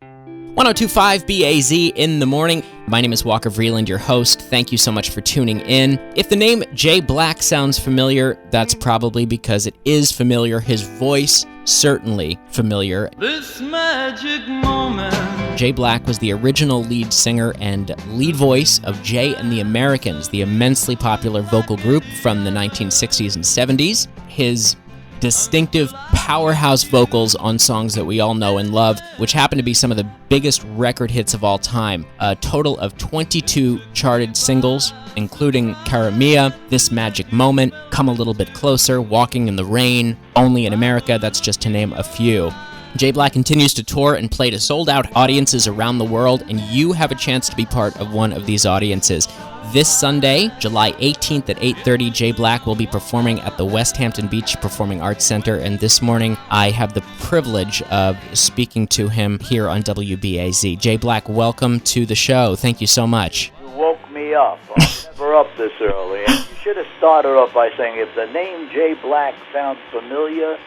1025 BAZ in the morning. My name is Walker Vreeland, your host. Thank you so much for tuning in. If the name Jay Black sounds familiar, that's probably because it is familiar. His voice, certainly familiar. This magic moment. Jay Black was the original lead singer and lead voice of Jay and the Americans, the immensely popular vocal group from the 1960s and 70s. His distinctive powerhouse vocals on songs that we all know and love, which happen to be some of the biggest record hits of all time. A total of 22 charted singles, including Cara Mia, This Magic Moment, Come a Little Bit Closer, Walking in the Rain, Only in America, that's just to name a few. Jay Black continues to tour and play to sold-out audiences around the world, and you have a chance to be part of one of these audiences. This Sunday, July 18th at 8:30, Jay Black will be performing at the West Hampton Beach Performing Arts Center, and this morning I have the privilege of speaking to him here on WBAZ. Jay Black, welcome to the show. Thank you so much. You woke me up. I'm never up this early. And you should have started off by saying, if the name Jay Black sounds familiar,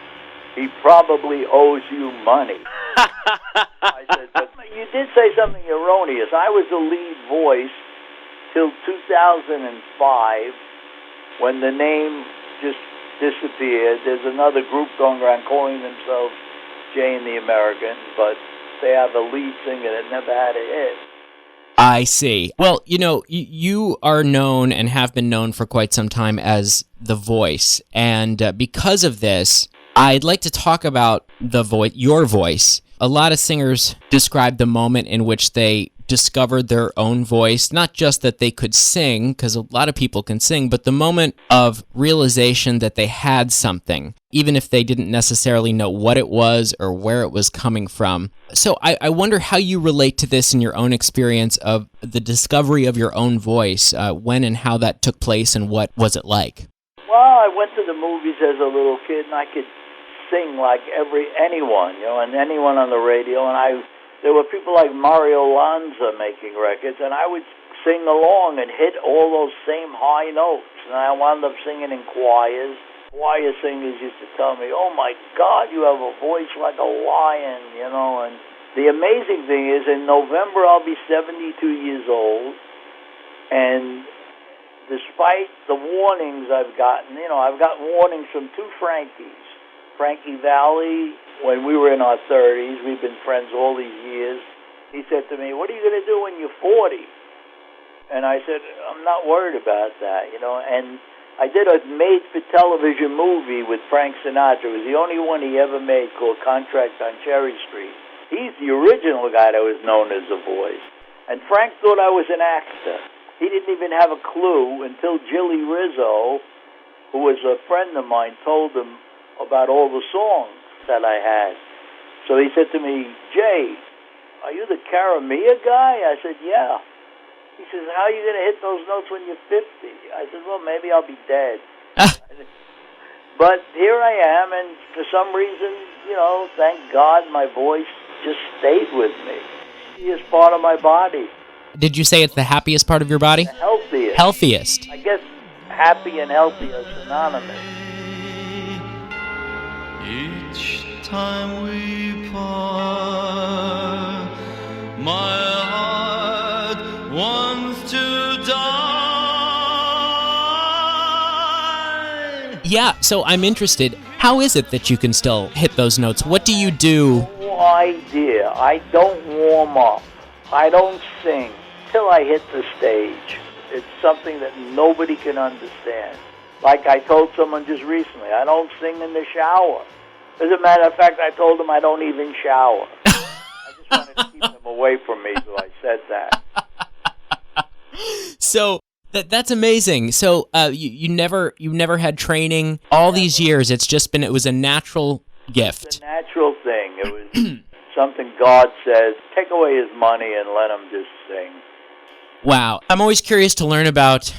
he probably owes you money. I said, but you did say something erroneous. I was the lead voice till 2005, when the name just disappeared. There's another group going around calling themselves Jay and the Americans, but they have a lead singer that never had a hit. I see. Well, you know, you are known and have been known for quite some time as The Voice, and because of this, I'd like to talk about your voice. A lot of singers describe the moment in which they discovered their own voice, not just that they could sing, because a lot of people can sing, but the moment of realization that they had something, even if they didn't necessarily know what it was or where it was coming from. So I wonder how you relate to this in your own experience of the discovery of your own voice, when and how that took place, and what was it like? Well, I went to the movies as a little kid, and I could sing like anyone, and anyone on the radio, and there were people like Mario Lanza making records, and I would sing along and hit all those same high notes. And I wound up singing in choirs. Choir singers used to tell me, "Oh my God, you have a voice like a lion," And the amazing thing is, in November I'll be 72 years old, and despite the warnings I've gotten, I've got warnings from two Frankies. Frankie Valli, when we were in our 30s, we've been friends all these years, he said to me, "What are you going to do when you're 40? And I said, "I'm not worried about that, And I did a made-for-television movie with Frank Sinatra. It was the only one he ever made, called Contract on Cherry Street. He's the original guy that was known as The Voice. And Frank thought I was an actor. He didn't even have a clue until Jilly Rizzo, who was a friend of mine, told him about all the songs that I had. So he said to me, "Jay, are you the Cara Mia guy?" I said, "Yeah." He says, "How are you going to hit those notes when you're 50? I said, "Well, maybe I'll be dead." But here I am, and for some reason, thank God my voice just stayed with me. It's part of my body. Did you say it's the happiest part of your body? The healthiest. Healthiest. I guess happy and healthy are synonymous. Each time we part, my heart wants to die. Yeah, so I'm interested. How is it that you can still hit those notes? What do you do? No idea. I don't warm up. I don't sing till I hit the stage. It's something that nobody can understand. Like I told someone just recently, I don't sing in the shower. As a matter of fact, I told them I don't even shower. I just wanted to keep them away from me, so I said that. So that's amazing. So you never had training all these years. It was a natural gift. It's a natural thing. It was something God says. Take away his money and let him just sing. Wow. I'm always curious to learn about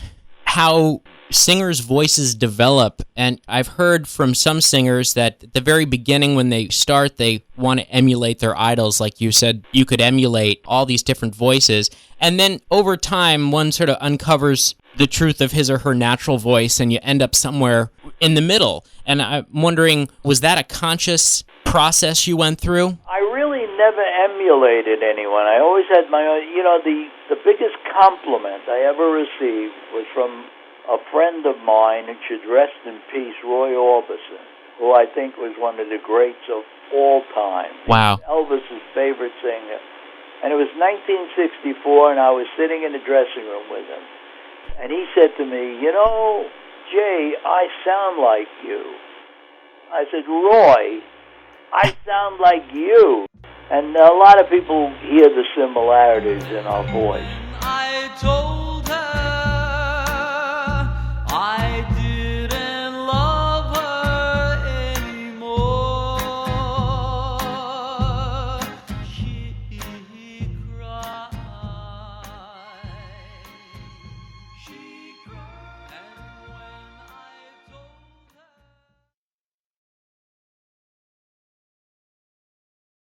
how singers' voices develop, and I've heard from some singers that at the very beginning when they start, they want to emulate their idols. Like you said, you could emulate all these different voices, and then over time, one sort of uncovers the truth of his or her natural voice, and you end up somewhere in the middle. And I'm wondering, was that a conscious process you went through? I really never emulated anyone. I always had my own. You know, the biggest compliment I ever received was from a friend of mine, who should rest in peace, Roy Orbison, who I think was one of the greats of all time. Wow. Elvis's favorite singer. And it was 1964, and I was sitting in the dressing room with him. And he said to me, you know, Jay, I sound like you. I said, Roy, I sound like you. And a lot of people hear the similarities in our voice. I told